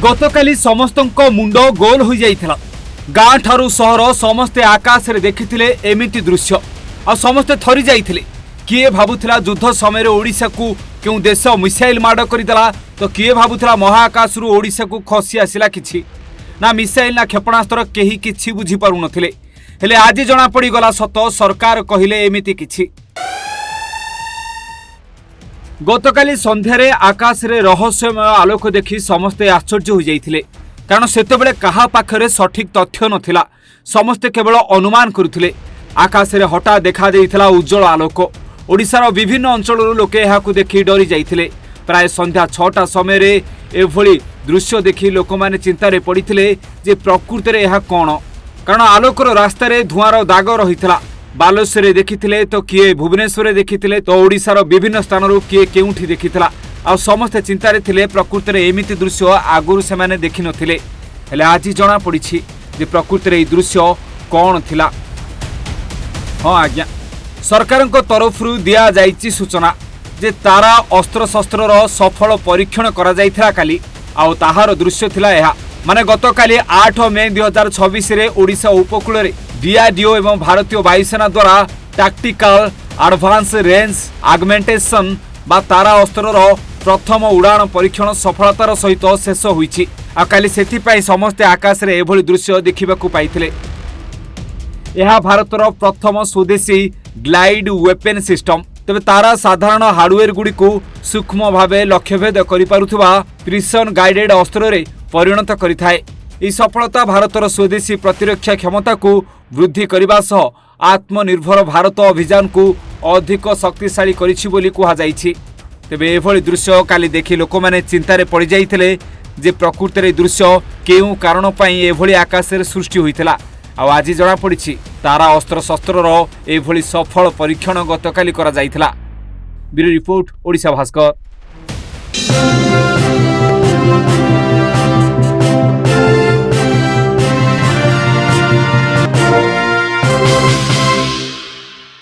गतकाली समस्तक मुंड गोल हो जाइथिला। गाँ ठारू सहर समस्ते आकाश रे देखिथिले एमिति दृश्य आ समस्ते थरी जाइथिले। किए भाबुथिला युद्ध समय ओडिशा को क्यों देश मिसाइल माड़ करदेला तो किए भाबुथिला महाकाश रु ओडिशा को खसी आसिला किछि ना मिसाइल ना क्षेपणास्त्र केही किछि बुझी पारु नथिले। हेले आज जना पड़ी गला सत सरकार कहिले एमिति किछि। गतकाली संध्यारे आकाश रे रहस्यमय आलोक देखि समस्ते आश्चर्य हो जाइथिले, कारण सेतेबेले कहा पाखरे सठिक तथ्य नथिला। समस्ते केवल अनुमान करुथिले। आकाश रे हठात देखा देइथिला उज्जवल आलोक। ओडिशार विभिन्न अंचलरू लोके एहाकु देखि डरी जाइथिले। प्राय संध्या 6टा समय रे एभली दृश्य देखि लोकमाने चिंतारे पड़िथिले जे प्रकृति रे एहा कोन, कारण आलोकर रास्ता रे धुआंर दाग रहिथिला। बालेश्वर देखिथिले तो किए भुवनेश्वर देखिथिले तो ओडिशार विभिन्न स्थानरू किए केउठी देखिथिला। आ समस्ते चिंतारे थिले प्रकृति रे एमिति दृश्य आगुरु से माने देखि नथिले। हेले आज जना पड़िछि जे प्रकृति रे दृश्य कोन थिला। हाँ आज्ञा, सरकारक तरफरु दिया जाइछि सूचना जे तारा अस्त्र शस्त्रर सफल परीक्षण करा जाइथिला काली। आउ ताहार दृश्य थिला एहा, माने गतकाली 8 मे 2026 रे ओडिशा उपकूल रे डीआरडीओ एवं भारतीय वायुसेना द्वारा टैक्टिकल एडवांस रेंज आगमेंटेशन बा तारा अस्त्रर प्रथम उड़ान परीक्षण सफलतार सहित शेष होईछि। आ काली सेथिपाई समस्ते आकाश रे एभली दृश्य देखिबाकू पाइथिले। यह भारतर प्रथम स्वदेशी ग्लाइड वेपन सिस्टम। तेबे तारा साधारण हार्डवेयर गुडी को सूक्ष्म भावे लक्ष्यभेद करि पारुथबा प्रिसिजन गाइडेड अस्त्र रे परिणत करिथाए। ई सफलता भारतर स्वदेशी प्रतिरक्षा क्षमता को वृद्धि करने सह आत्मनिर्भर भारत अभियान को अधिक शक्तिशाली करिछि बोली कुहा जाइछि। तेबे एभली दृश्य काली देखि लोकमाने चिंतारे पड़ जाइथिले जे प्रकृति रे दृश्य केउ कारण पई एभली आकाश रे सृष्टि होइथिला। आ आज जना पड़िछि तारा अस्त्र शस्त्रर एभली सफल परीक्षण गतकाली करा जाइथिला। Bureau report, Odisha Bhaskar.